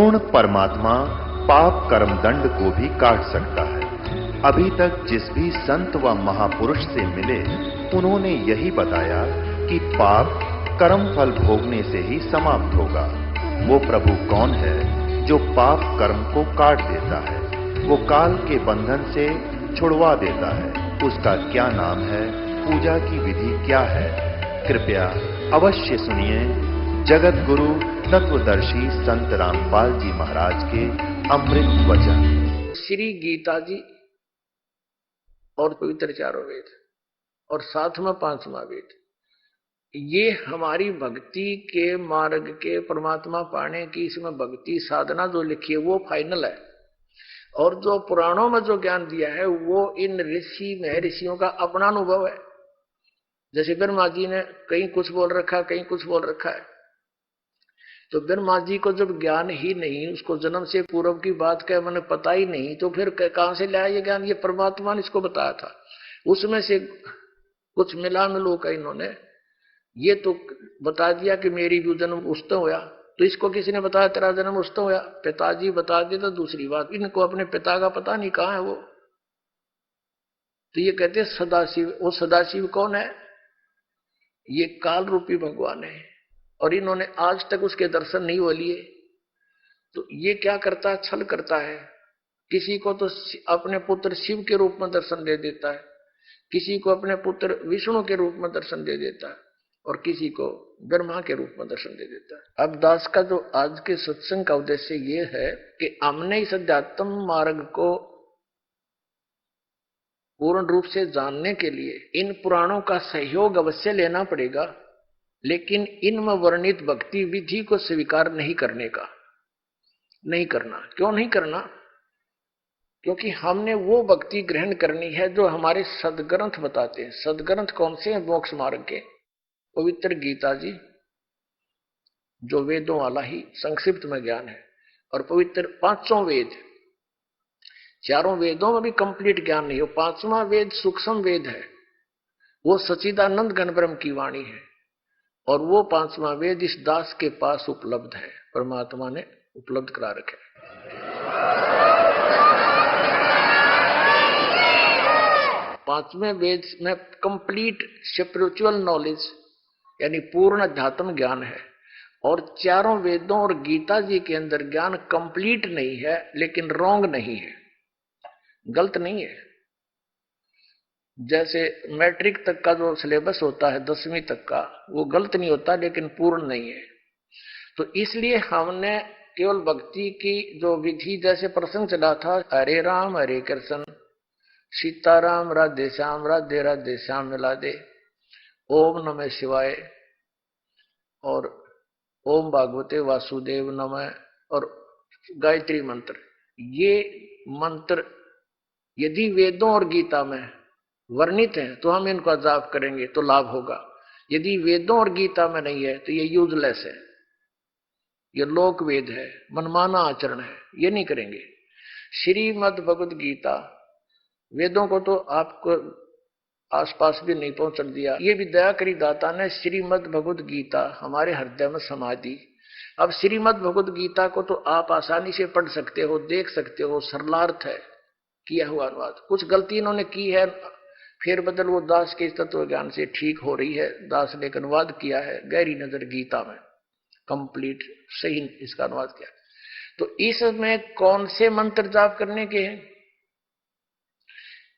पूर्ण परमात्मा पाप कर्म दंड को भी काट सकता है। अभी तक जिस भी संत व महापुरुष से मिले उन्होंने यही बताया कि पाप कर्म फल भोगने से ही समाप्त होगा। वो प्रभु कौन है जो पाप कर्म को काट देता है, वो काल के बंधन से छुड़वा देता है। उसका क्या नाम है, पूजा की विधि क्या है? कृपया अवश्य सुनिए जगत गुरु तत्वदर्शी संत रामपाल जी महाराज के अमृत वचन। श्री गीता जी और पवित्र चारों वेद और साथ में पांचवा वेद, ये हमारी भक्ति के मार्ग के परमात्मा पाने की इसमें भक्ति साधना जो लिखी है वो फाइनल है। और जो पुराणों में जो ज्ञान दिया है वो इन ऋषि महर्षियों का अपना अनुभव है। जैसे ब्रह्मा जी ने कहीं कुछ बोल रखा है, कहीं कुछ बोल रखा है। तो ब्रह्मा जी को जब ज्ञान ही नहीं, उसको जन्म से पूर्व की बात का मैंने पता ही नहीं, तो फिर कहां से लाया ये ज्ञान? ये परमात्मा ने इसको बताया था। उसमें से कुछ मिला मिलो का इन्होंने ये तो बता दिया कि मेरी भी जन्म उस तो होया। तो इसको किसी ने बताया तेरा जन्म उस तो होया? पिताजी बता दे तो दूसरी बात, इनको अपने पिता का पता नहीं कहां है वो। तो ये कहते हैं सदाशिव। वो सदाशिव कौन है? ये काल रूपी भगवान है और इन्होंने आज तक उसके दर्शन नहीं हो लिए। तो ये क्या करता है? छल करता है। किसी को तो अपने पुत्र शिव के रूप में दर्शन दे देता है, किसी को अपने पुत्र विष्णु के रूप में दर्शन दे देता है और किसी को ब्रह्मा के रूप में दर्शन दे देता है। अब दास का जो आज के सत्संग का उद्देश्य ये है कि हमने इस अध्यात्म मार्ग को पूर्ण रूप से जानने के लिए इन पुराणों का सहयोग अवश्य लेना पड़ेगा, लेकिन इनमें वर्णित भक्ति विधि को स्वीकार नहीं करने का नहीं करना। क्यों नहीं करना? क्योंकि हमने वो भक्ति ग्रहण करनी है जो हमारे सदग्रंथ बताते हैं। सदग्रंथ कौन से हैं? मोक्ष मार्ग के पवित्र गीता जी, जो वेदों वाला ही संक्षिप्त में ज्ञान है, और पवित्र पांचों वेद। चारों वेदों में भी कंप्लीट ज्ञान नहीं हो। पांचवा वेद सूक्ष्म वेद है, वो सच्चिदानंद घन ब्रह्म की वाणी है और वो पांचवा वेद इस दास के पास उपलब्ध है, परमात्मा ने उपलब्ध करा रखे। पांचवें वेद में कंप्लीट स्पिरिचुअल नॉलेज यानी पूर्ण अध्यात्म ज्ञान है, और चारों वेदों और गीता जी के अंदर ज्ञान कंप्लीट नहीं है, लेकिन रॉन्ग नहीं है, गलत नहीं है। जैसे मैट्रिक तक का जो सिलेबस होता है 10वीं तक का, वो गलत नहीं होता लेकिन पूर्ण नहीं है। तो इसलिए हमने केवल भक्ति की जो विधि, जैसे प्रसंग चला था हरे राम हरे कृष्ण सीताराम राधे श्याम राधे राधे श्याम मिला दे, ओम नमः शिवाय और ओम भागवते वासुदेव नमः और गायत्री मंत्र, ये मंत्र यदि वेदों और गीता में वर्णित है तो हम इनको जाप करेंगे तो लाभ होगा। यदि वेदों और गीता में नहीं है तो ये यूजलेस है, ये लोक वेद है, मनमाना आचरण है, ये नहीं करेंगे। श्रीमद् भगवद गीता वेदों को तो आपको आसपास भी नहीं पहुंच दिया, ये भी दया करी दाता ने श्रीमद् भगवद गीता हमारे हृदय में समा दी। अब श्रीमद् भगवद गीता को तो आप आसानी से पढ़ सकते हो, देख सकते हो, सरलार्थ है किया हुआ अनुवाद। कुछ गलती इन्होंने की है, फिर बदल वो दास के तत्व ज्ञान से ठीक हो रही है। दास ने एक अनुवाद किया है गहरी नजर गीता में, कंप्लीट सही इसका अनुवाद किया। तो इसमें कौन से मंत्र जाप करने के हैं?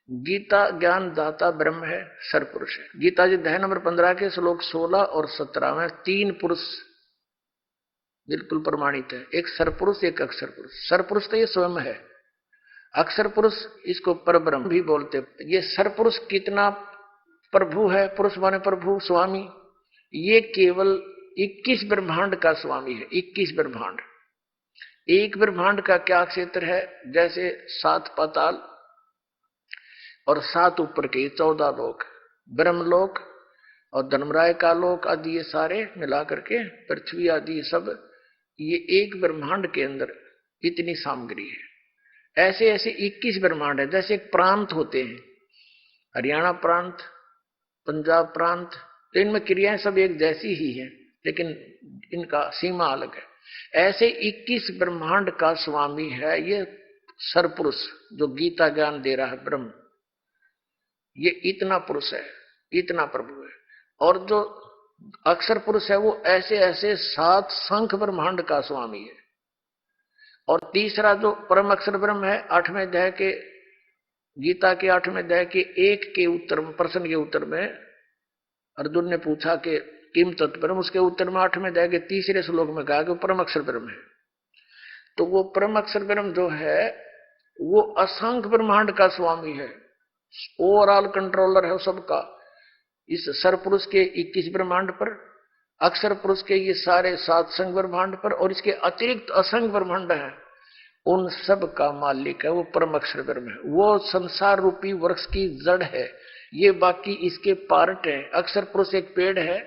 गीता ज्ञान दाता ब्रह्म है, सरपुरुष है। गीता जी अध्याय नंबर 15 के श्लोक 16 और 17 में 3 पुरुष बिल्कुल प्रमाणित है, एक सरपुरुष एक अक्षर पुरुष। सरपुरुष तो ये स्वयं है, अक्षर पुरुष इसको परब्रह्म भी बोलते। ये सरपुरुष कितना प्रभु है, पुरुष माने प्रभु स्वामी, ये केवल 21 ब्रह्मांड का स्वामी है। 21 ब्रह्मांड, एक ब्रह्मांड का क्या क्षेत्र है? जैसे 7 पाताल और 7 ऊपर के 14 लोक, ब्रह्मलोक और धर्मराय का लोक आदि, ये सारे मिला करके पृथ्वी आदि सब, ये एक ब्रह्मांड के अंदर इतनी सामग्री है। ऐसे ऐसे 21 ब्रह्मांड है। जैसे एक प्रांत होते हैं, हरियाणा प्रांत, पंजाब प्रांत, तो इनमें क्रियाएं सब एक जैसी ही हैं, लेकिन इनका सीमा अलग है। ऐसे 21 ब्रह्मांड का स्वामी है ये सरपुरुष जो गीता ज्ञान दे रहा है ब्रह्म। ये इतना पुरुष है, इतना प्रभु है। और जो अक्षर पुरुष है वो ऐसे ऐसे 7 शंख ब्रह्मांड का स्वामी है। और तीसरा जो परम अक्षर ब्रह्म है, 8वें अध्याय के गीता के 8वें अध्याय के 1 के उत्तर में, प्रश्न के उत्तर में अर्जुन ने पूछा कि किम तत्परम, उसके उत्तर में 8वें अध्याय के 3रे श्लोक में कहा कि वो परम अक्षर ब्रह्म है। तो वो परम अक्षर ब्रह्म जो है वो असंख्य ब्रह्मांड का स्वामी है, ओवरऑल कंट्रोलर है सबका। इस सरपुरुष के 21 ब्रह्मांड पर, अक्षर पुरुष के ये सारे 7 संघ ब्रह्मांड पर, और इसके अतिरिक्त असंख्य ब्रह्मांड है, उन सब का मालिक है वो परम अक्षर ब्रह्म है। वो संसार रूपी वृक्ष की जड़ है, ये बाकी इसके पार्ट है। अक्षर पुरुष एक पेड़ है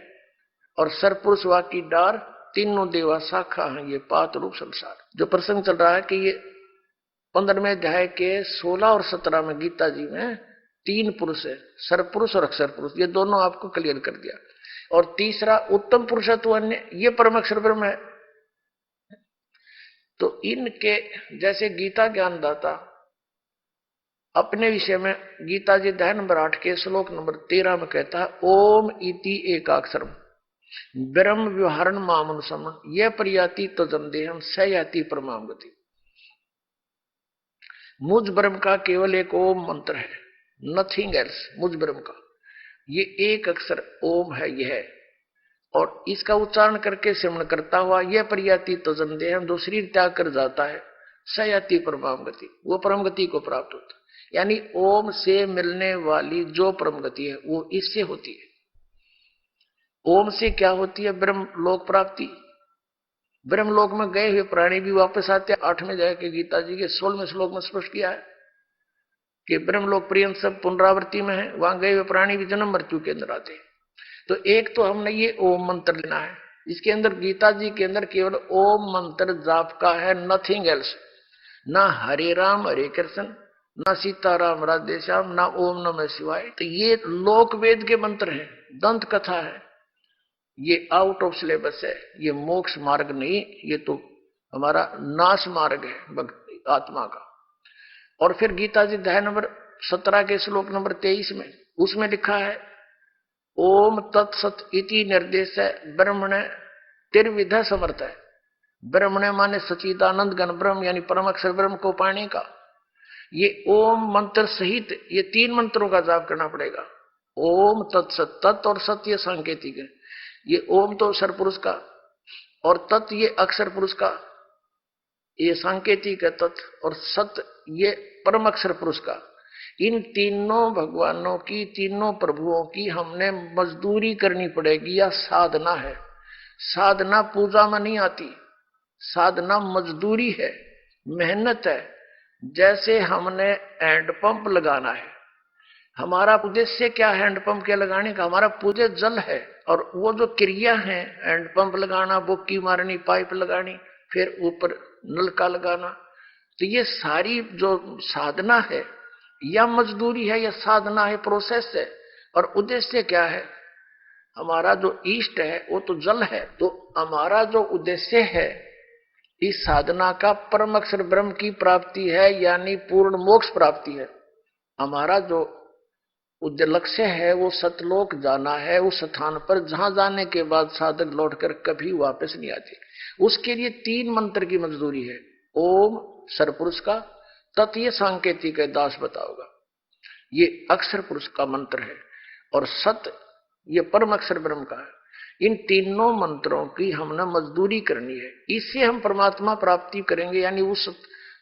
और सरपुरुष वा की डार, तीनों देवा शाखा है, ये पात रूप संसार। जो प्रसंग चल रहा है कि ये 15वें अध्याय के 16 और 17 में गीता जी में 3 पुरुष है, सरपुरुष और अक्षर पुरुष, ये दोनों आपको क्लियर कर दिया। और तीसरा उत्तम पुरुषत्व अन्य, ये परम अक्षर ब्रह्म है। तो इनके जैसे गीता ज्ञानदाता अपने विषय में गीता जी अध्याय नंबर 8 के श्लोक नंबर 13 में कहता है, ओम इति एकाक्षरम ब्रह्म व्यवहारण मामनुसम यह प्रयाति तो जमदेहम स याति परमाम गति। मुझ ब्रह्म का केवल एक ओम मंत्र है, नथिंग एल्स। मुझ ब्रह्म का ये एक अक्षर ओम है यह, और इसका उच्चारण करके सिमरण करता हुआ यह प्रयाति तो जमदेहम, जो शरीर त्याग कर जाता है, स याति परमाम गति, वो परम गति को प्राप्त होता है। यानी ओम से मिलने वाली जो परम गति है वो इससे होती है। ओम से क्या होती है? ब्रह्म लोक प्राप्ति। ब्रह्म लोक में गए हुए प्राणी भी वापस आते हैं। 8वें अध्याय के गीता जी के 16वें श्लोक में स्पष्ट किया है कि ब्रह्म लोक पर्यंत सब पुनरावृत्ति में है, वहां गए हुए प्राणी भी जन्म मृत्यु के अंदर आते हैं। तो एक तो हमने ये ओम मंत्र लेना है, इसके अंदर गीता जी के अंदर केवल ओम मंत्र जाप का है, नथिंग एल्स। ना हरे राम हरे कृष्ण, ना सीताराम राधे श्याम, ना ओम नमः शिवाय। तो ये लोक वेद के मंत्र हैं, दंत कथा है, ये आउट ऑफ सिलेबस है, ये मोक्ष मार्ग नहीं, ये तो हमारा नाश मार्ग है भक्ति आत्मा का। और फिर गीता जी अध्याय नंबर 17 के श्लोक नंबर 23 में उसमें लिखा है, ओम तत्सत इति निर्देश है ब्रह्मण त्रिविध समर्थ है। ब्रह्मण माने सचिदानंद घन ब्रह्म, यानी परम अक्षर ब्रह्म को पाने का। ये ओम मंत्र सहित ये 3 मंत्रों का जाप करना पड़ेगा। ओम तत्सत, तत् और सत ये सांकेतिक है। ये ओम तो अक्षर पुरुष का, और तत् ये अक्षर पुरुष का, ये सांकेतिक है तत्, और सत ये परम अक्षर पुरुष का। इन तीनों भगवानों की, तीनों प्रभुओं की हमने मजदूरी करनी पड़ेगी, या साधना है। साधना पूजा में नहीं आती, साधना मजदूरी है, मेहनत है। जैसे हमने हैंडपंप लगाना है, हमारा उद्देश्य क्या है हैंडपंप के लगाने का? हमारा पूरे जल है, और वो जो क्रिया है हैंडपंप लगाना, बुक्की मारनी, पाइप लगानी, फिर ऊपर नलका लगाना, तो ये सारी जो साधना है या मजदूरी है या साधना है, प्रोसेस है। और उद्देश्य क्या है? हमारा जो इष्ट है वो तो जल है, तो हमारा जो उद्देश्य है इस साधना का परम अक्षर ब्रह्म की प्राप्ति है, यानी पूर्ण मोक्ष प्राप्ति है। हमारा जो लक्ष्य है वो सतलोक जाना है, उस स्थान पर जहां जाने के बाद साधक लौटकर कभी वापस नहीं आते। उसके लिए 3 मंत्र की मजदूरी है। ओम सरपुरुष का, तत् ये सांकेतिक है, दास बताओगा, ये अक्षर पुरुष का मंत्र है, और सत ये परम अक्षर ब्रह्म का है। इन तीनों मंत्रों की हमने मजदूरी करनी है, इससे हम परमात्मा प्राप्ति करेंगे, यानी उस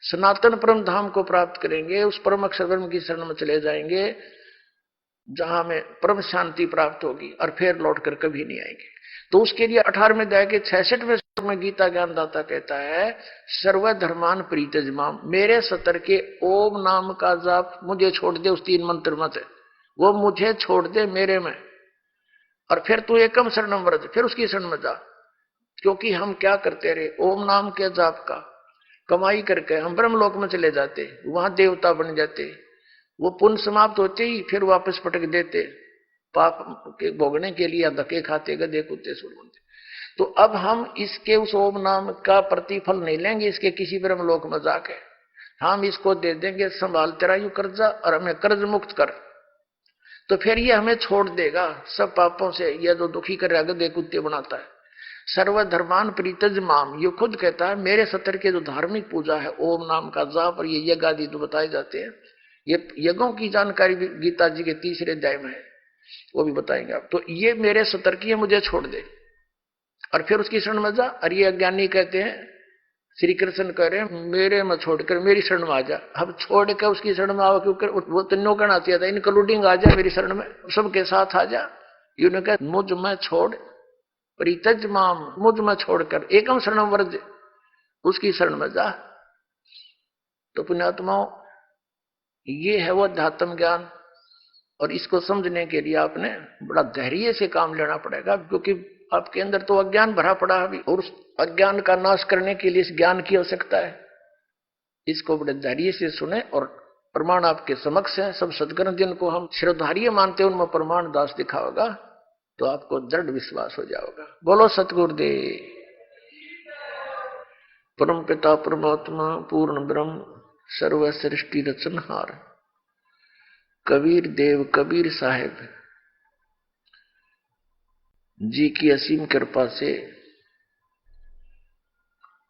सनातन परम धाम को प्राप्त करेंगे, उस परम अक्षर ब्रह्म की शरण में चले जाएंगे जहां में परम शांति प्राप्त होगी, और फिर लौटकर कभी नहीं आएंगे। तो उसके लिए 18वें अध्याय के 66वें श्लोक में गीता ज्ञानदाता कहता है, सर्वधर्मान परित्यज्यमाम, मेरे सतर के ओम नाम का जाप मुझे छोड़ दे, उस 3 मंत्र में से वो मुझे छोड़ दे मेरे में, और फिर तू एकम शरणम व्रज, फिर उसकी शरण में जा। क्योंकि हम क्या करते रहे, ओम नाम के जाप का कमाई करके हम ब्रह्मलोक में चले जाते, वहां देवता बन जाते, वो पुण्य समाप्त होते ही फिर वापस पटक देते, पाप के भोगने के लिए धक्के खाते, गधे कुत्ते सुर बनते। तो अब हम इसके उस ओम नाम का प्रतिफल नहीं लेंगे, इसके किसी ब्रह्म लोक में जाके हम इसको दे देंगे, संभाल तेरा यू कर्जा और हमें कर्ज मुक्त कर। तो फिर ये हमें छोड़ देगा सब पापों से। यह जो दुखी कर गधे कुत्ते बनाता है। सर्वधर्मान प्रीतज माम, ये खुद कहता है मेरे सतर के जो धार्मिक पूजा है ओम नाम का जाप और ये यज्ञ आदि जो बताए जाते हैं, ये यज्ञों की जानकारी गीता जी के 3रे अध्याय में है, वो भी बताएंगे आप। तो ये मेरे सतर की है, मुझे छोड़ दे और फिर उसकी शरण में जा। और ये अज्ञानी कहते हैं, श्री कृष्ण कह रहे हैं मेरे में छोड़कर मेरी शरण में आ जा। अब छोड़ कर उसकी शरण में आओ, क्योंकि वो तीनों कहना चाहिए था इनक्लूडिंग आ जा मेरी शरण में, सबके साथ आ जा। यूं कह मुझ में छोड़ परितज माम, मुझ में छोड़कर एकम शरण वर्ज, उसकी शरण में जा। तो पुण्यात्माओं ये है वो अध्यात्म ज्ञान। और इसको समझने के लिए आपने बड़ा धैर्य से काम लेना पड़ेगा, क्योंकि आपके अंदर तो अज्ञान भरा पड़ा है अभी, और उस अज्ञान का नाश करने के लिए इस ज्ञान की आवश्यकता है। इसको बड़े धैर्य से सुने और प्रमाण आपके समक्ष है। सब सदगुरु जिनको हम श्रद्धार्य मानते हैं उनमें प्रमाण दास दिखा होगा, तो आपको दृढ़ विश्वास हो जाएगा। बोलो सतगुरुदेव। परम पिता परमात्मा पूर्ण ब्रह्म सर्व सृष्टि रचनहार कबीर देव कबीर साहेब जी की असीम कृपा से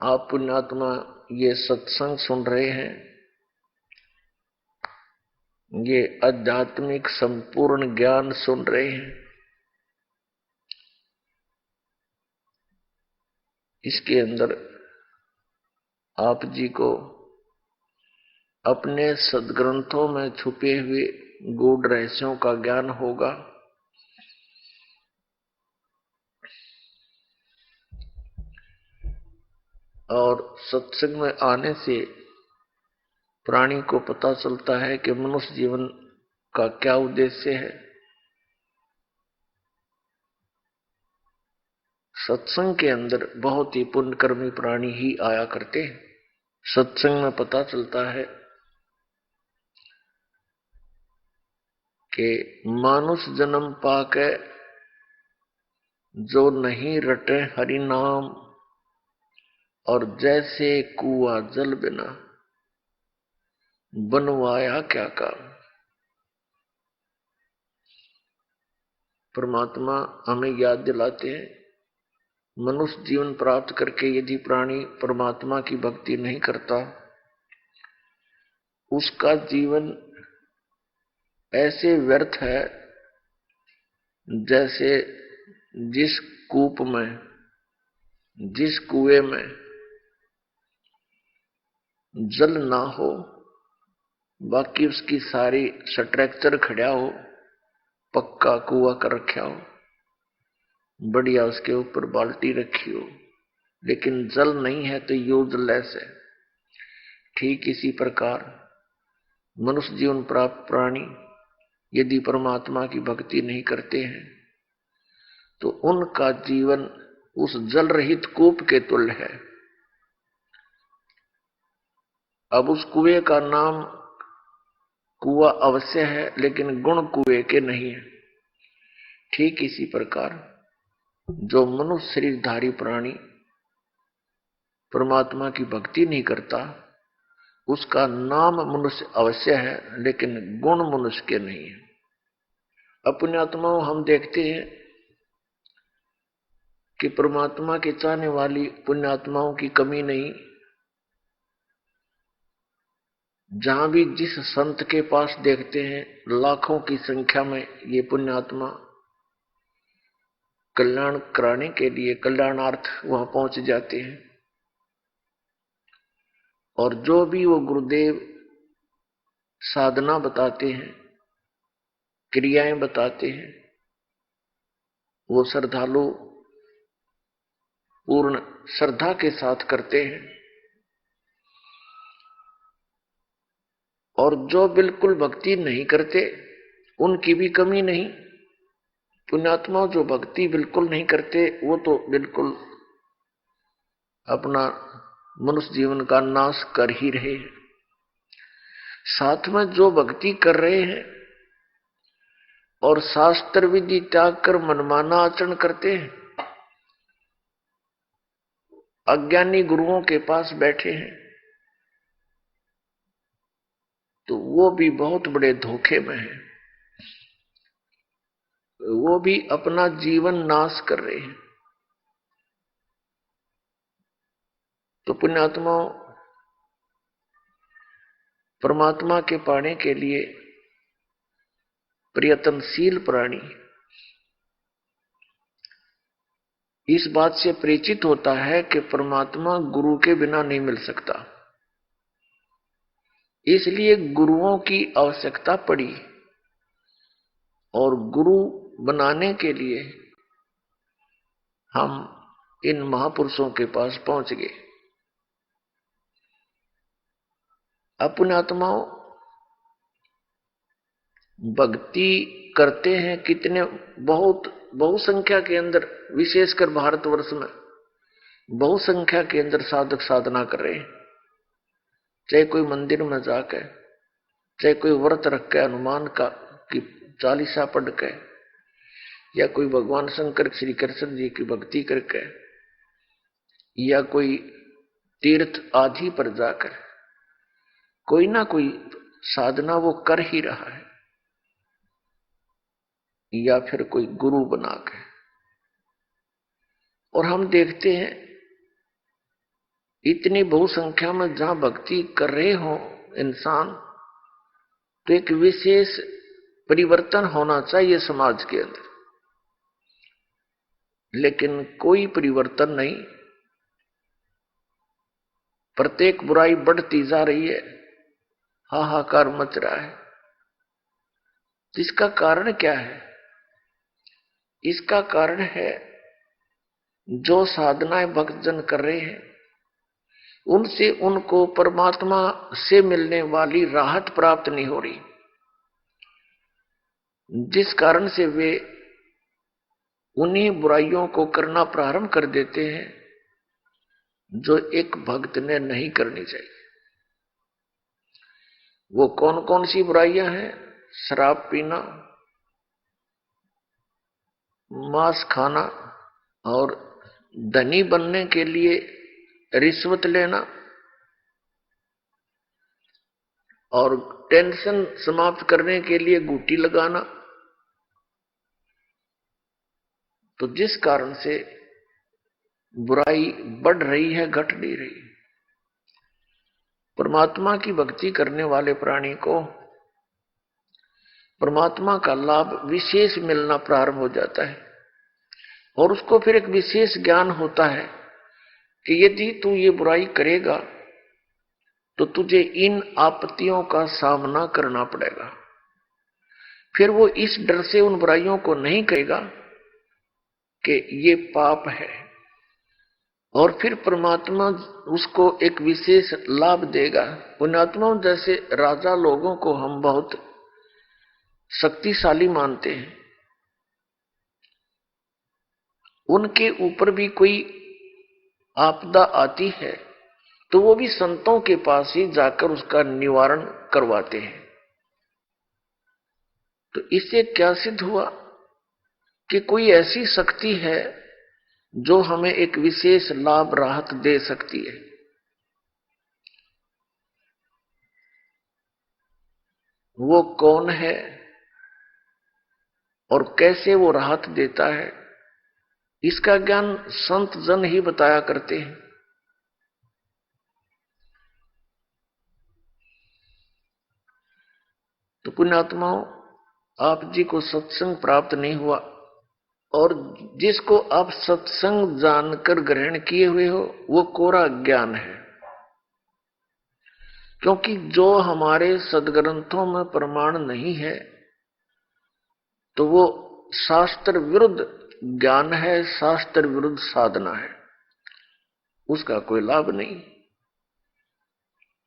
आप पुण्यात्मा ये सत्संग सुन रहे हैं, ये आध्यात्मिक संपूर्ण ज्ञान सुन रहे हैं। इसके अंदर आप जी को अपने सदग्रंथों में छुपे हुए गूढ़ रहस्यों का ज्ञान होगा। और सत्संग में आने से प्राणी को पता चलता है कि मनुष्य जीवन का क्या उद्देश्य है। सत्संग के अंदर बहुत ही पुण्यकर्मी प्राणी ही आया करते हैं। सत्संग में पता चलता है कि मानुष जन्म पाके जो नहीं रटे हरि नाम, और जैसे कुआं जल बिना बनवाया क्या काम। परमात्मा हमें याद दिलाते हैं, मनुष्य जीवन प्राप्त करके यदि प्राणी परमात्मा की भक्ति नहीं करता, उसका जीवन ऐसे व्यर्थ है जैसे जिस कूप में, जिस कुएं में जल ना हो, बाकी उसकी सारी स्ट्रक्चर खड़ा हो, पक्का कुआं कर रखा हो, बढ़िया उसके ऊपर बाल्टी रखी हो, लेकिन जल नहीं है तो यूजलेस है। ठीक इसी प्रकार मनुष्य जीवन प्राप्त प्राणी यदि परमात्मा की भक्ति नहीं करते हैं तो उनका जीवन उस जल रहित कूप के तुल्य है। अब उस कुएं का नाम कुआं अवश्य है, लेकिन गुण कुएं के नहीं है। ठीक इसी प्रकार जो मनुष्य शरीरधारी प्राणी परमात्मा की भक्ति नहीं करता, उसका नाम मनुष्य अवश्य है, लेकिन गुण मनुष्य के नहीं है। अब पुण्यात्माओं हम देखते हैं कि परमात्मा के चाहने वाली पुण्यात्माओं की कमी नहीं। जहां भी जिस संत के पास देखते हैं लाखों की संख्या में ये पुण्यात्मा कल्याण कराने के लिए कल्याणार्थ वहां पहुंच जाते हैं। और जो भी वो गुरुदेव साधना बताते हैं, क्रियाएं बताते हैं, वो श्रद्धालु पूर्ण श्रद्धा के साथ करते हैं। और जो बिल्कुल भक्ति नहीं करते उनकी भी कमी नहीं। पुण्यात्मा जो भक्ति बिल्कुल नहीं करते वो तो बिल्कुल अपना मनुष्य जीवन का नाश कर ही रहे हैं। साथ में जो भक्ति कर रहे हैं और शास्त्र विधि त्याग कर मनमाना आचरण करते हैं, अज्ञानी गुरुओं के पास बैठे हैं तो वो भी बहुत बड़े धोखे में हैं। वो भी अपना जीवन नाश कर रहे हैं। तो पुण्यात्माओं, परमात्मा के पाने के लिए प्रयत्नशील प्राणी इस बात से परिचित होता है कि परमात्मा गुरु के बिना नहीं मिल सकता, इसलिए गुरुओं की आवश्यकता पड़ी और गुरु बनाने के लिए हम इन महापुरुषों के पास पहुंच गए। अपने आत्माओं, भक्ति करते हैं कितने, बहुत बहुसंख्या के अंदर, विशेषकर भारतवर्ष में बहुसंख्या के अंदर साधक साधना कर रहे हैं। चाहे कोई मंदिर में जाकर, चाहे कोई व्रत रख के हनुमान का की चालीसा पढ़ के, या कोई भगवान शंकर श्री कृष्ण जी की भक्ति करके, या कोई तीर्थ आदि पर जाकर कोई ना कोई साधना वो कर ही रहा है, या फिर कोई गुरु बना के। और हम देखते हैं इतनी बहुसंख्या में जहां भक्ति कर रहे हो इंसान, तो एक विशेष परिवर्तन होना चाहिए समाज के अंदर, लेकिन कोई परिवर्तन नहीं। प्रत्येक बुराई बढ़ती जा रही है, हाहाकार मच रहा है। इसका कारण क्या है? इसका कारण है जो साधनाएं भक्तजन कर रहे हैं उनसे उनको परमात्मा से मिलने वाली राहत प्राप्त नहीं हो रही, जिस कारण से वे उन्हीं बुराइयों को करना प्रारंभ कर देते हैं जो एक भक्त ने नहीं करनी चाहिए। वो कौन कौन सी बुराइयां हैं? शराब पीना, मांस खाना, और धनी बनने के लिए रिश्वत लेना, और टेंशन समाप्त करने के लिए गुटी लगाना। तो जिस कारण से बुराई बढ़ रही है, घट नहीं रही। परमात्मा की भक्ति करने वाले प्राणी को परमात्मा का लाभ विशेष मिलना प्रारंभ हो जाता है, और उसको फिर एक विशेष ज्ञान होता है कि यदि तू ये बुराई करेगा तो तुझे इन आपत्तियों का सामना करना पड़ेगा। फिर वो इस डर से उन बुराइयों को नहीं करेगा कि ये पाप है, और फिर परमात्मा उसको एक विशेष लाभ देगा। पुण्यात्माओं, जैसे राजा लोगों को हम बहुत शक्तिशाली मानते हैं, उनके ऊपर भी कोई आपदा आती है तो वो भी संतों के पास ही जाकर उसका निवारण करवाते हैं। तो इससे क्या सिद्ध हुआ कि कोई ऐसी शक्ति है जो हमें एक विशेष लाभ राहत दे सकती है। वो कौन है और कैसे वो राहत देता है, इसका ज्ञान संत जन ही बताया करते हैं। तो पुण्यात्माओं, आप जी को सत्संग प्राप्त नहीं हुआ, और जिसको आप सत्संग जानकर ग्रहण किए हुए हो वो कोरा ज्ञान है। क्योंकि जो हमारे सदग्रंथों में प्रमाण नहीं है तो वो शास्त्र विरुद्ध ज्ञान है, शास्त्र विरुद्ध साधना है, उसका कोई लाभ नहीं।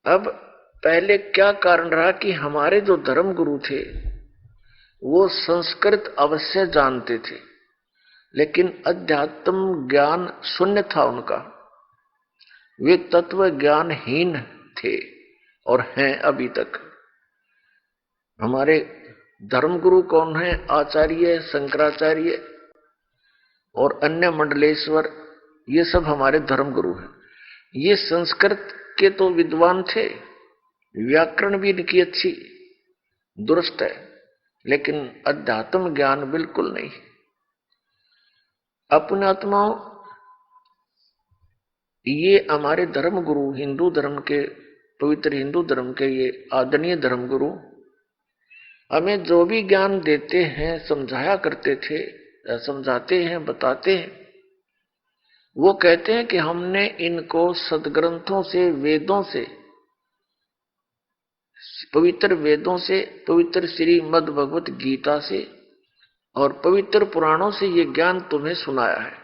अब पहले क्या कारण रहा कि हमारे जो धर्म गुरु थे वो संस्कृत अवश्य जानते थे, लेकिन अध्यात्म ज्ञान शून्य था उनका। वे तत्व ज्ञानहीन थे और हैं अभी तक। हमारे धर्मगुरु कौन है? आचार्य शंकराचार्य और अन्य मंडलेश्वर ये सब हमारे धर्म गुरु हैं। ये संस्कृत के तो विद्वान थे, व्याकरण भी इनकी अच्छी दुरुस्त है, लेकिन अध्यात्म ज्ञान बिल्कुल नहीं। अपने आत्माओं, ये हमारे धर्म गुरु, हिंदू धर्म के, पवित्र हिंदू धर्म के ये आदरणीय धर्म गुरु हमें जो भी ज्ञान देते हैं, समझाया करते थे, समझाते हैं, बताते हैं, वो कहते हैं कि हमने इनको सदग्रंथों से, वेदों से, पवित्र वेदों से, पवित्र श्रीमद् भगवत गीता से और पवित्र पुराणों से ये ज्ञान तुम्हें सुनाया है।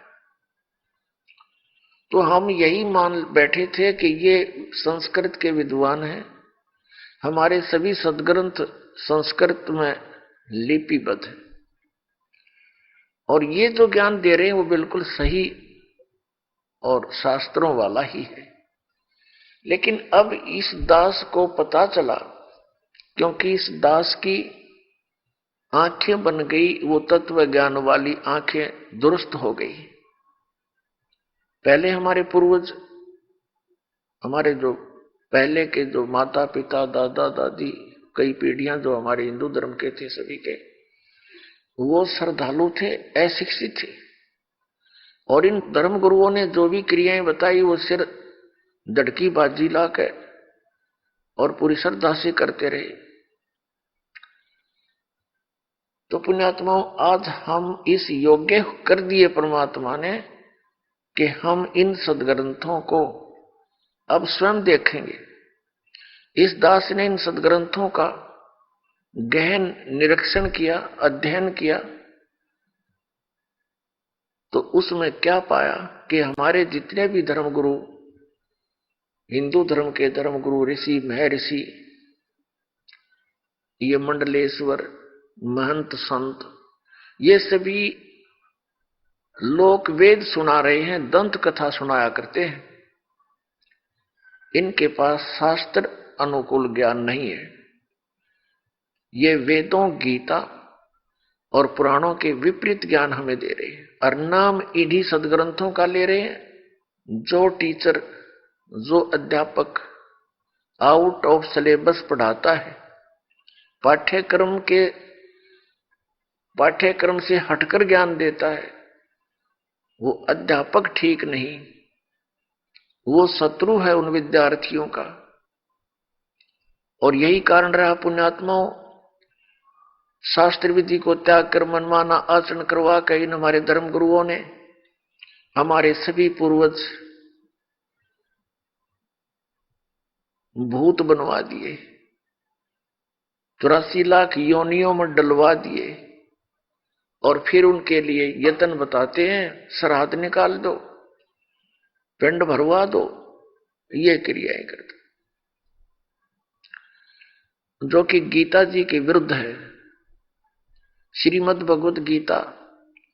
तो हम यही मान बैठे थे कि ये संस्कृत के विद्वान हैं, हमारे सभी सदग्रंथ संस्कृत में लिपिबद्ध है और ये जो ज्ञान दे रहे हैं वो बिल्कुल सही और शास्त्रों वाला ही है। लेकिन अब इस दास को पता चला, क्योंकि इस दास की आंखें बन गई, वो तत्व ज्ञान वाली आंखें दुरुस्त हो गई। पहले हमारे पूर्वज, हमारे जो पहले के जो माता पिता, दादा दादी, कई पीढ़ियां जो हमारे हिंदू धर्म के थे, सभी के, वो श्रद्धालु थे, अशिक्षित थे, और इन धर्म गुरुओं ने जो भी क्रियाएं बताई वो सिर दड़की बाजी ला के और पूरी श्रद्धा से करते रहे। तो पुण्यात्माओं, आज हम इस योग्य कर दिए परमात्मा ने कि हम इन सदग्रंथों को अब स्वयं देखेंगे। इस दास ने इन सदग्रंथों का गहन निरीक्षण किया, अध्ययन किया, तो उसमें क्या पाया कि हमारे जितने भी धर्मगुरु, हिंदू धर्म के धर्मगुरु, ऋषि, महर्षि, ये मंडलेश्वर, महंत, संत, ये सभी लोक वेद सुना रहे हैं, दंत कथा सुनाया करते हैं। इनके पास शास्त्र अनुकूल ज्ञान नहीं है। ये वेदों, गीता और पुराणों के विपरीत ज्ञान हमें दे रहे हैं, और नाम इन्हीं सदग्रंथों का ले रहे हैं। जो टीचर, जो अध्यापक आउट ऑफ सिलेबस पढ़ाता है, पाठ्यक्रम से हटकर ज्ञान देता है, वो अध्यापक ठीक नहीं, वो शत्रु है उन विद्यार्थियों का। और यही कारण रहा पुण्यात्माओं, शास्त्र विधि को त्याग कर मनमाना आचरण करवा कर इन हमारे धर्म गुरुओं ने हमारे सभी पूर्वज भूत बनवा दिए, 84 लाख योनियों में डलवा दिए, और फिर उनके लिए यत्न बताते हैं, श्राद्ध निकाल दो, पिंड भरवा दो, ये क्रियाएं करते, जो कि गीता जी के विरुद्ध है। श्रीमद् भगवत गीता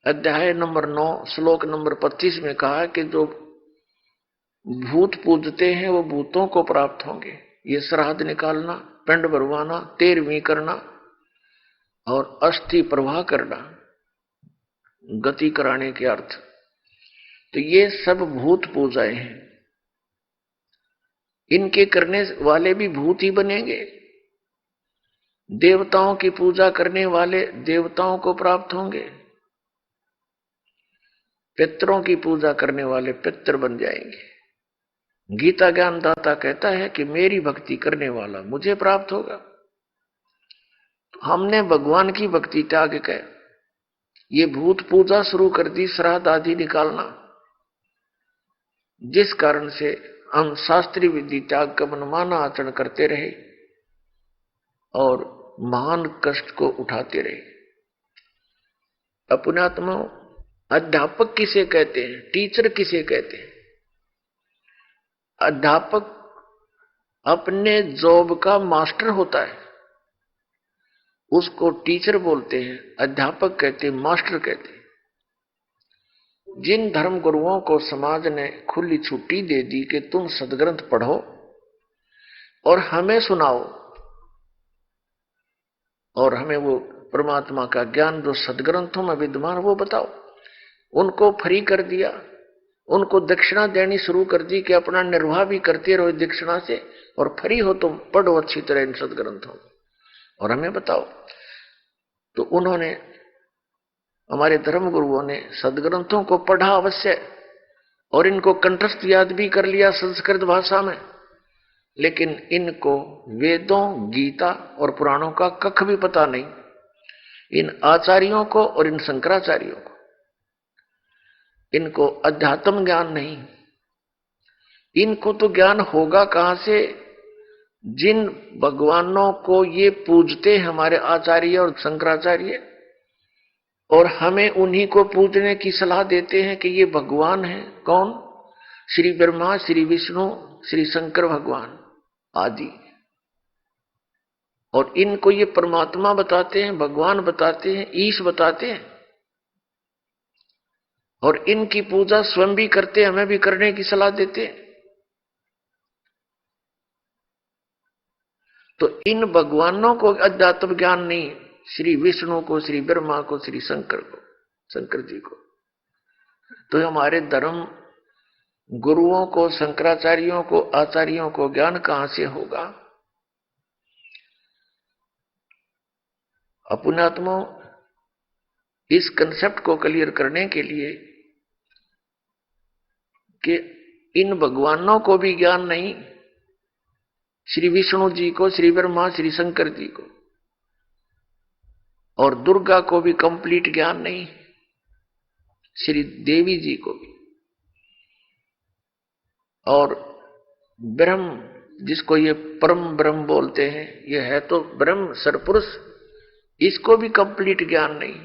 अध्याय नंबर 9 श्लोक नंबर 25 में कहा कि जो भूत पूजते हैं वो भूतों को प्राप्त होंगे। ये श्राद्ध निकालना, पिंड भरवाना, 13वीं करना और अस्थि प्रवाह करना, गति कराने के अर्थ, तो ये सब भूत पूजाएं हैं। इनके करने वाले भी भूत ही बनेंगे। देवताओं की पूजा करने वाले देवताओं को प्राप्त होंगे, पितरों की पूजा करने वाले पितर बन जाएंगे। गीता ज्ञान दाता कहता है कि मेरी भक्ति करने वाला मुझे प्राप्त होगा। हमने भगवान की भक्ति त्याग कर ये भूत पूजा शुरू कर दी, श्राद्ध आदि निकालना, जिस कारण से हम शास्त्रीय विधि त्याग का मनमाना आचरण करते रहे और महान कष्ट को उठाते रहे। अपनात्मा, अध्यापक किसे कहते हैं, टीचर किसे कहते हैं? अध्यापक अपने जॉब का मास्टर होता है, उसको टीचर बोलते हैं, अध्यापक कहते हैं, मास्टर कहते हैं। जिन धर्म गुरुओं को समाज ने खुली छुट्टी दे दी कि तुम सदग्रंथ पढ़ो और हमें सुनाओ और हमें वो परमात्मा का ज्ञान जो सदग्रंथों में विद्यमान वो बताओ, उनको फ्री कर दिया उनको दक्षिणा देनी शुरू कर दी कि अपना निर्वाह भी करते रहो दक्षिणा से, और फ्री हो तुम, पढ़ो अच्छी तरह इन सदग्रंथों और हमें बताओ। तो उन्होंने, हमारे धर्म गुरुओं ने सदग्रंथों को पढ़ा अवश्य और इनको कंठस्थ याद भी कर लिया संस्कृत भाषा में, लेकिन इनको वेदों, गीता और पुराणों का कख भी पता नहीं, इन आचार्यों को और इन शंकराचार्यों को। इनको अध्यात्म ज्ञान नहीं। इनको तो ज्ञान होगा कहां से, जिन भगवानों को ये पूजते हमारे आचार्य और शंकराचार्य, और हमें उन्हीं को पूजने की सलाह देते हैं कि ये भगवान है। कौन? श्री ब्रह्मा, श्री विष्णु, श्री शंकर भगवान आदि। और इनको ये परमात्मा बताते हैं, भगवान बताते हैं, ईश बताते हैं, और इनकी पूजा स्वयं भी करते, हमें भी करने की सलाह देते हैं। तो इन भगवानों को अध्यात्म ज्ञान नहीं, श्री विष्णु को, श्री ब्रह्मा को, श्री शंकर को, शंकर जी को। तो हमारे धर्म गुरुओं को, शंकराचार्यों को, आचार्यों को ज्ञान कहां से होगा? अपुण्यात्मा, इस कंसेप्ट को क्लियर करने के लिए कि इन भगवानों को भी ज्ञान नहीं, श्री विष्णु जी को, श्री ब्रह्मा, श्री शंकर जी को, और दुर्गा को भी कंप्लीट ज्ञान नहीं, श्री देवी जी को भी, और ब्रह्म जिसको ये परम ब्रह्म बोलते हैं, ये है तो ब्रह्म सरपुरुष, इसको भी कंप्लीट ज्ञान नहीं।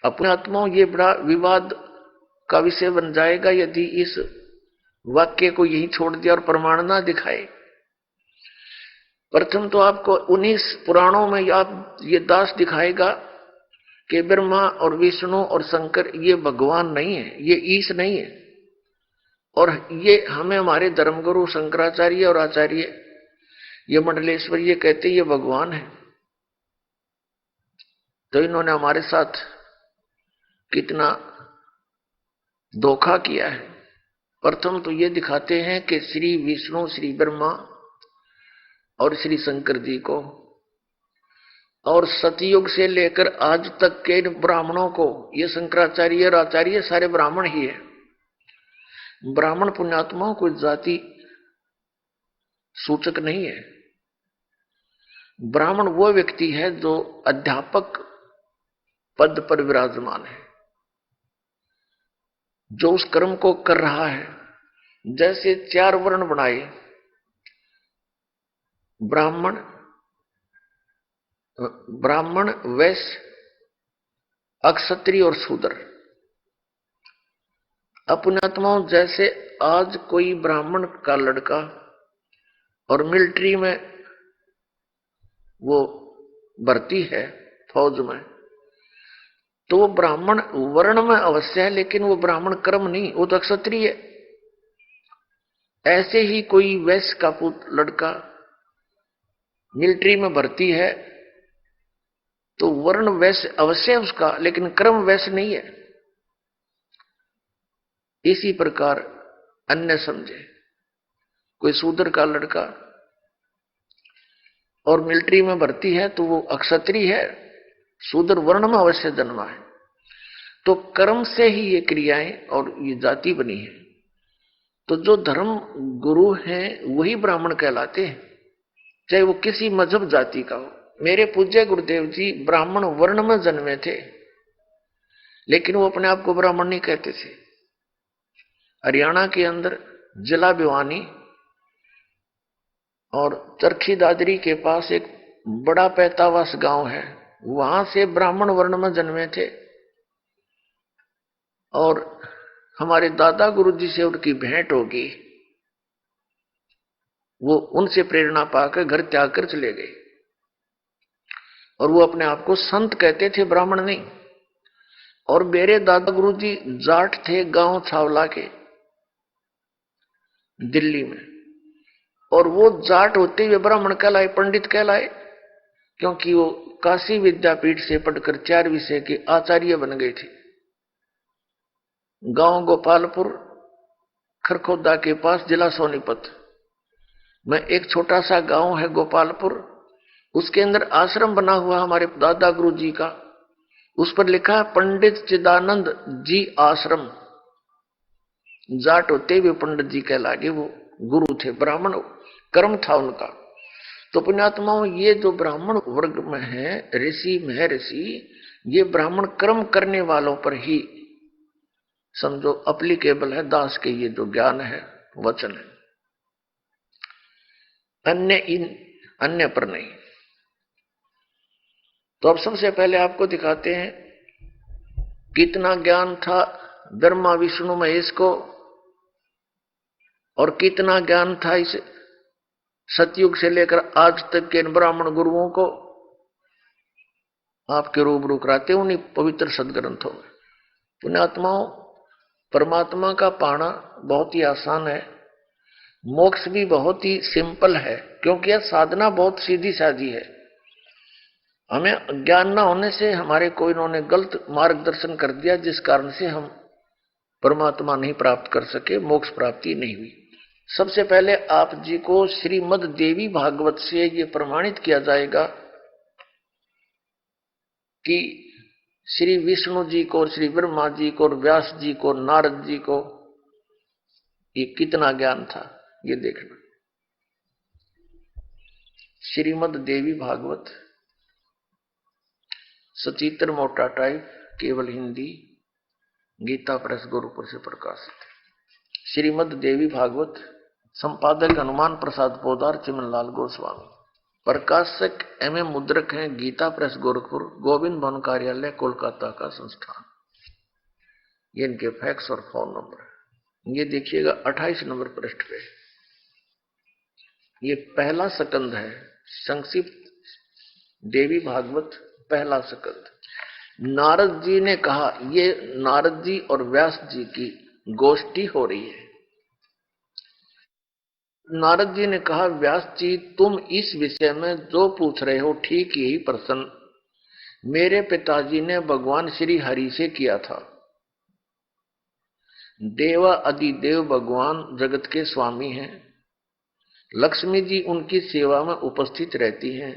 अपने आत्माओं, ये बड़ा विवाद का विषय बन जाएगा यदि इस वाक्य को यही छोड़ दिया और प्रमाण ना दिखाए। प्रथम तो आपको 19 पुराणों में आप ये दास दिखाएगा कि ब्रह्मा और विष्णु और शंकर ये भगवान नहीं है, ये ईश नहीं है, और ये हमें हमारे धर्मगुरु शंकराचार्य और आचार्य ये मंडलेश्वर ये कहते ये भगवान है। तो इन्होंने हमारे साथ कितना धोखा किया है। प्रथम तो ये दिखाते हैं कि श्री विष्णु, श्री ब्रह्मा और श्री शंकर जी को, और सतयुग से लेकर आज तक के ब्राह्मणों को, ये शंकराचार्य और आचार्य सारे ब्राह्मण ही है। ब्राह्मण पुण्यात्माओं को जाति सूचक नहीं है। ब्राह्मण वो व्यक्ति है जो अध्यापक पद पर विराजमान है, जो उस कर्म को कर रहा है। जैसे 4 वर्ण बनाए, ब्राह्मण, वैश्य, अक्षत्रिय और शूद्र। अपनात्माओं, जैसे आज कोई ब्राह्मण का लड़का और मिलिट्री में वो भर्ती है फौज में, तो वो ब्राह्मण वर्ण में अवश्य है, लेकिन वो ब्राह्मण कर्म नहीं, वो तो क्षत्रिय है। ऐसे ही कोई वैश्य का लड़का मिलिट्री में भर्ती है तो वर्ण वैश्य अवश्य है उसका, लेकिन कर्म वैश्य नहीं है। इसी प्रकार अन्य समझे, कोई शूद्र का लड़का और मिलिट्री में भर्ती है तो वो अक्षत्रिय है, शूद्र वर्ण में अवश्य जन्मा है। तो कर्म से ही ये क्रियाएं और ये जाति बनी है। तो जो धर्म गुरु हैं वही ब्राह्मण कहलाते हैं, चाहे वो किसी मजहब जाति का हो। मेरे पूज्य गुरुदेव जी ब्राह्मण वर्ण में जन्मे थे, लेकिन वो अपने आप को ब्राह्मण नहीं कहते थे। हरियाणा के अंदर जिला भिवानी और चरखी दादरी के पास एक बड़ा पैतावास गांव है, वहां से ब्राह्मण वर्ण में जन्मे थे। और हमारे दादा गुरुजी से उनकी भेंट होगी, वो उनसे प्रेरणा पाकर घर त्याग कर चले गए, और वो अपने आप को संत कहते थे, ब्राह्मण नहीं। और मेरे दादा गुरुजी जाट थे, गांव छावला के दिल्ली में, और वो जाट होते हुए ब्राह्मण कहलाए, पंडित कहलाए, क्योंकि वो काशी विद्यापीठ से पढ़कर 4 विषय के आचार्य बन गए थे। गांव गोपालपुर, खरखोदा के पास, जिला सोनीपत में एक छोटा सा गांव है गोपालपुर। उसके अंदर आश्रम बना हुआ हमारे दादा गुरु जी का। उस पर लिखा है पंडित चिदानंद जी आश्रम। जाट होते हुए पंडित जी कहलागे, वो गुरु थे, ब्राह्मण कर्म था उनका। तो पुण्यात्माओं, ये जो ब्राह्मण वर्ग में है, ऋषि महर्षि, ये ब्राह्मण कर्म करने वालों पर ही समझो अप्लीकेबल है दास के ये जो ज्ञान है, वचन है, अन्य पर नहीं। तो अब सबसे पहले आपको दिखाते हैं कितना ज्ञान था ब्रह्मा विष्णु महेश को और कितना ज्ञान था इस सतयुग से लेकर आज तक के इन ब्राह्मण गुरुओं को। आपके रूबरू कराते उन्हीं पवित्र सदग्रंथों में। पुण्यात्माओं, परमात्मा का पाना बहुत ही आसान है, मोक्ष भी बहुत ही सिंपल है, क्योंकि यह साधना बहुत सीधी सादी है। हमें ज्ञान न होने से हमारे कोई इन्होंने गलत मार्गदर्शन कर दिया, जिस कारण से हम परमात्मा नहीं प्राप्त कर सके, मोक्ष प्राप्ति नहीं हुई। सबसे पहले आप जी को श्रीमद् देवी भागवत से ये प्रमाणित किया जाएगा कि श्री विष्णु जी को, श्री ब्रह्मा जी को, व्यास जी को, नारद जी को ये कितना ज्ञान था, ये देखना। श्रीमद् देवी भागवत सचित्र मोटा टाइप, केवल हिंदी, गीता प्रेस गोरखपुर से प्रकाशित। श्रीमद् देवी भागवत, संपादक हनुमान प्रसाद पोदार, चिमनलाल गोस्वामी। प्रकाशक एम मुद्रक हैं, गीता प्रेस गोरखपुर, गोविंद भवन कार्यालय, कोलकाता का संस्थान। ये इनके फैक्स और फोन नंबर। ये देखिएगा 28 नंबर पृष्ठ पे, ये पहला स्कंद है, संक्षिप्त देवी भागवत पहला स्कंद। नारद जी ने कहा, ये नारद जी और व्यास जी की गोष्ठी हो रही है। नारद जी ने कहा, व्यास जी तुम इस विषय में जो पूछ रहे हो ठीक यही प्रश्न मेरे पिताजी ने भगवान श्री हरि से किया था। देवा अधिदेव भगवान जगत के स्वामी हैं, लक्ष्मी जी उनकी सेवा में उपस्थित रहती हैं,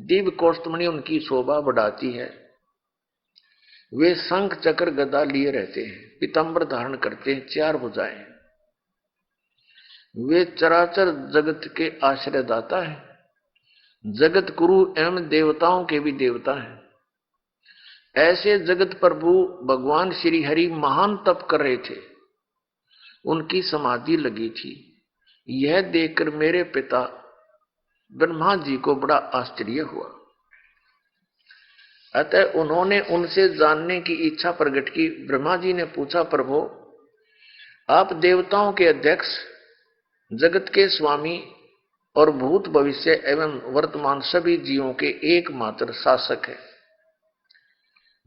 दिव्य कौस्तुमणि उनकी शोभा बढ़ाती है। वे शंख चक्र गदा लिए रहते हैं, पीतांबर धारण करते हैं, 4 भुजाएं। वे चराचर जगत के आश्रयदाता हैं, जगत गुरु एवं देवताओं के भी देवता हैं। ऐसे जगत प्रभु भगवान श्री हरि महान तप कर रहे थे, उनकी समाधि लगी थी। यह देखकर मेरे पिता ब्रह्मा जी को बड़ा आश्चर्य हुआ। अतः उन्होंने उनसे जानने की इच्छा प्रकट की। ब्रह्मा जी ने पूछा, प्रभु आप देवताओं के अध्यक्ष, जगत के स्वामी और भूत भविष्य एवं वर्तमान सभी जीवों के एकमात्र शासक हैं।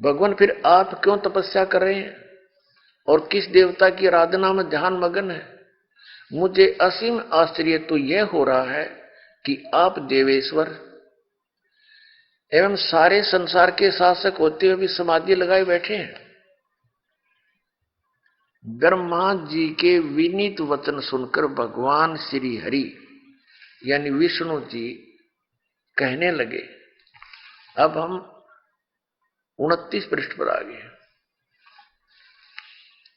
भगवान फिर आप क्यों तपस्या कर रहे हैं और किस देवता की आराधना में ध्यान मगन है? मुझे असीम आश्चर्य तो यह हो रहा है कि आप देवेश्वर एवं सारे संसार के शासक होते हुए भी समाधि लगाए बैठे हैं। ब्रह्मा जी के विनीत वचन सुनकर भगवान श्री हरि यानी विष्णु जी कहने लगे। अब हम 29 पृष्ठ पर आ गए,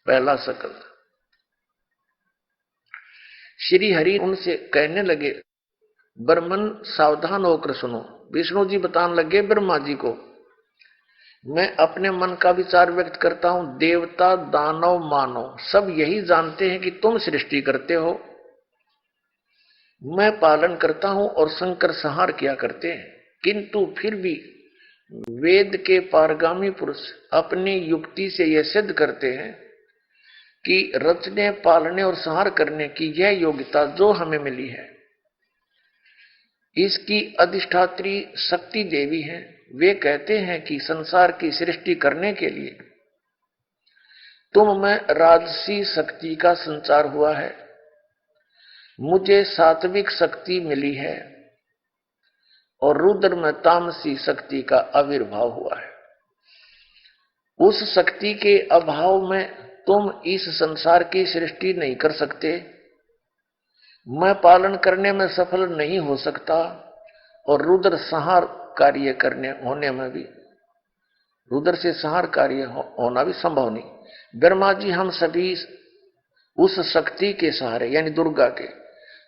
पहला स्कंद। श्री हरि उनसे कहने लगे, ब्रह्मन सावधान होकर सुनो। विष्णु जी बताने लगे ब्रह्मा जी को, मैं अपने मन का विचार व्यक्त करता हूं। देवता, दानव, मानव सब यही जानते हैं कि तुम सृष्टि करते हो, मैं पालन करता हूं और शंकर संहार किया करते हैं। किंतु फिर भी वेद के पारगामी पुरुष अपनी युक्ति से यह सिद्ध करते हैं कि रचने, पालने और संहार करने की यह योग्यता जो हमें मिली है, इसकी अधिष्ठात्री शक्ति देवी है। वे कहते हैं कि संसार की सृष्टि करने के लिए तुम में राजसी शक्ति का संचार हुआ है, मुझे सात्विक शक्ति मिली है और रुद्र में तामसी शक्ति का आविर्भाव हुआ है। उस शक्ति के अभाव में तुम इस संसार की सृष्टि नहीं कर सकते, मैं पालन करने में सफल नहीं हो सकता, और रुद्र संहार कार्य करने होने में भी, रुद्र से संहार कार्य होना भी संभव नहीं। ब्रह्मा जी हम सभी उस शक्ति के सहारे यानी दुर्गा के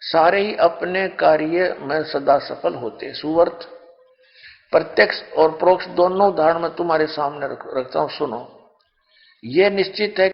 सारे ही अपने कार्य में सदा सफल होते। सुवर्त प्रत्यक्ष और परोक्ष दोनों उदाहरण में तुम्हारे सामने रखता हूं, सुनो। यह निश्चित है